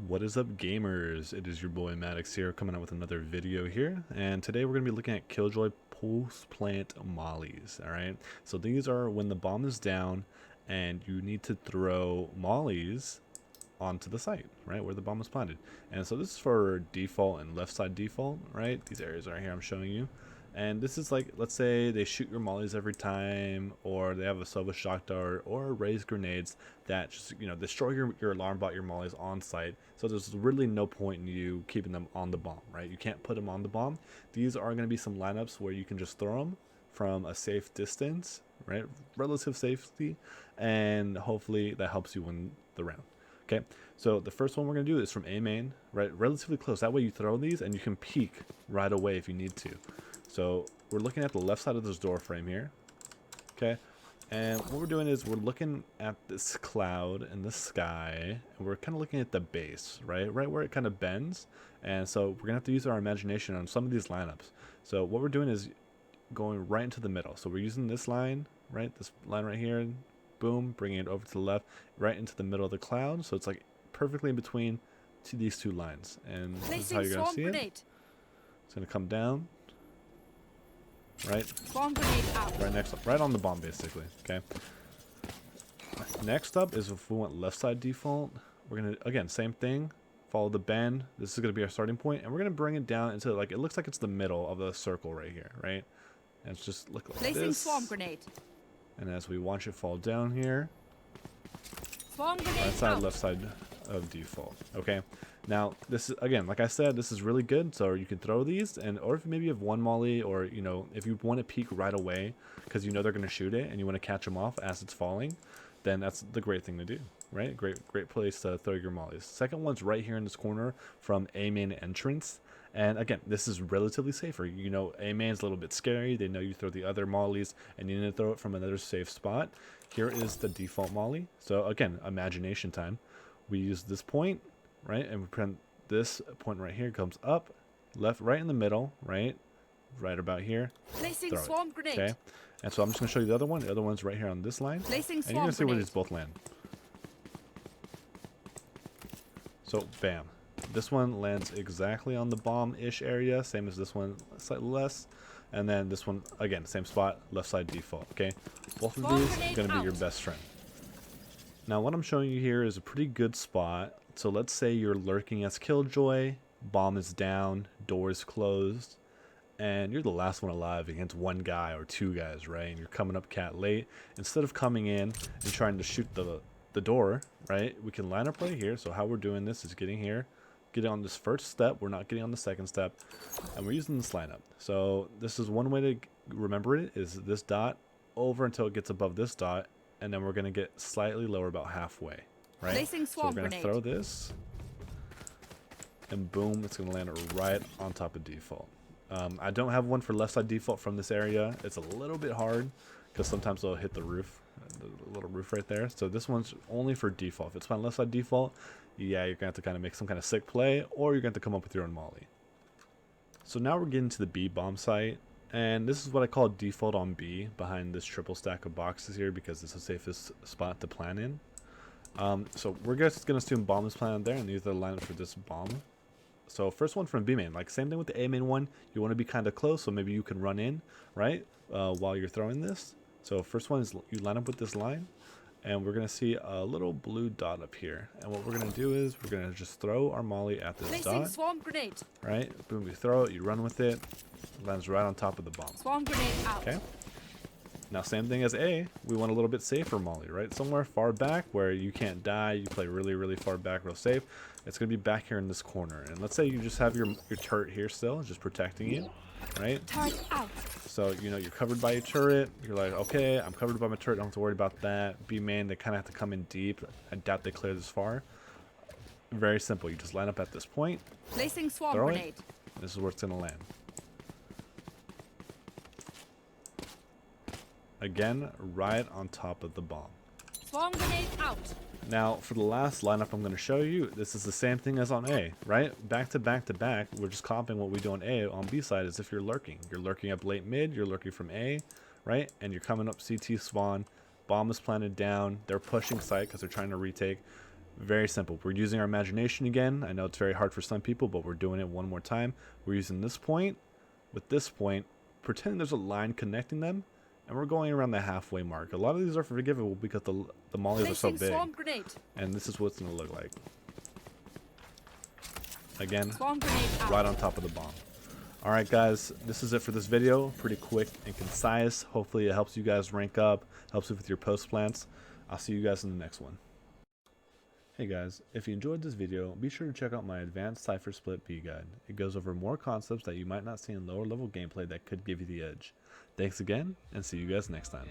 What is up, gamers? It is your boy Maddox here, coming out with another video here, and today we're going to be looking at Killjoy post-plant mollies. Alright, so these are when the bomb is down and you need to throw mollies onto the site, right, where the bomb is planted. And so this is for default and left side default, right? These areas right here I'm showing you. And this is like, let's say they shoot your mollies every time, or they have a Sova shock dart or raised grenades that just, destroy your alarm bot, your mollies on site. So there's really no point in you keeping them on the bomb, right? You can't put them on the bomb. These are going to be some lineups where you can just throw them from a safe distance, right? Relative safety, and hopefully that helps you win the round. Okay, so the first one we're going to do is from A main, right? Relatively close. That way you throw these and you can peek right away if you need to. So we're looking at the left side of this door frame here. Okay, and what we're doing is we're looking at this cloud in the sky, and we're kind of looking at the base, right where it kind of bends. And so we're gonna have to use our imagination on some of these lineups. So what we're doing is going right into the middle. So we're using this line, right, this line right here, boom, bringing it over to the left, right into the middle of the cloud. So it's like perfectly in between these two lines, and this is how you're gonna see it. It's gonna come down, right? Bomb grenade out. Right on the bomb, basically. Okay. Next up is if we want left side default, we're gonna, again, same thing. Follow the bend. This is gonna be our starting point, and we're gonna bring it down into, like, it looks like it's the middle of the circle right here, right? And it's just look like Placing this. swarm grenade. And as we watch it fall down here, Swarm grenade right side, out. left side of default. Okay. Now this is, again, like I said, this is really good. So you can throw these, and or if maybe you have one molly, or if you want to peek right away because they're going to shoot it and you want to catch them off as it's falling, then that's the great thing to do, right? Great place to throw your mollies. Second one's right here in this corner from A main entrance. And again, this is relatively safer. A main's a little bit scary. They know you throw the other mollies and you need to throw it from another safe spot. Here is the default molly. So again, imagination time. We use this point, right? And we print this point right here, comes up, left, right in the middle, right about here. Placing swarm grenade. Okay. And so I'm just going to show you the other one. The other one's right here on this line. Placing and swarm you're going to see where grenade. these both land. So, bam. This one lands exactly on the bomb-ish area, same as this one, slightly less. And then this one, again, same spot, left side default, okay? Both of these are going to be your best friend. Now, what I'm showing you here is a pretty good spot. So let's say you're lurking as Killjoy, bomb is down, door is closed, and you're the last one alive against one guy or two guys, right? And you're coming up cat late. Instead of coming in and trying to shoot the door, right, we can line up right here. So how we're doing this is getting here, getting on this first step, we're not getting on the second step, and we're using this lineup. So this is one way to remember it, is this dot over until it gets above this dot, and then we're going to get slightly lower, about halfway, right? Placing So we're swarm going to grenade. throw this, and boom, it's going to land right on top of default. I don't have one for left side default from this area. It's a little bit hard because sometimes they'll hit the roof, the little roof right there. So this one's only for default. If it's my left side default, yeah, you're going to have to kind of make some kind of sick play, or you're going to have to come up with your own molly. So now we're getting to the B bomb site, and this is what I call default on B, behind this triple stack of boxes here, because it's the safest spot to plan in. So we're just going to assume bomb is planted there, and these are the lineups for this bomb. So first one from B main, like same thing with the A main one, you want to be kind of close, so maybe you can run in, right, while you're throwing this. So first one is you line up with this line, and we're going to see a little blue dot up here. And what we're going to do is we're going to just throw our molly at this Placing dot. swarm grenade. Right? Boom, you throw it, you run with it. It lands right on top of the bomb. Swarm grenade out. Okay? Now, same thing as A. We want a little bit safer molly, right? Somewhere far back where you can't die. You play really, really far back, real safe. It's going to be back here in this corner. And let's say you just have your turret here still, just protecting you, right? Turret out. So, you're covered by your turret. You're like, okay, I'm covered by my turret. Don't have to worry about that. B main, they kind of have to come in deep. I doubt they clear this far. Very simple. You just line up at this point. Placing swarm Throw grenade. it. This is where it's going to land. Again, right on top of the bomb. Swarm grenade out. Now, for the last lineup I'm going to show you, this is the same thing as on A, right? Back to back to back, we're just copying what we do on A. On B side is if you're lurking. You're lurking up late mid, you're lurking from A, right? And you're coming up CT spawn, bomb is planted down, they're pushing site because they're trying to retake. Very simple. We're using our imagination again. I know it's very hard for some people, but we're doing it one more time. We're using this point with this point, pretending there's a line connecting them, and we're going around the halfway mark. A lot of these are forgivable because the mollies are so Placing big. swarm grenade. And this is what it's going to look like. Again, Swarm grenade out. right on top of the bomb. Alright guys, this is it for this video. Pretty quick and concise. Hopefully it helps you guys rank up, helps you with your post plants. I'll see you guys in the next one. Hey guys, if you enjoyed this video, be sure to check out my advanced cipher split B guide. It goes over more concepts that you might not see in lower level gameplay that could give you the edge. Thanks again, and see you guys next time.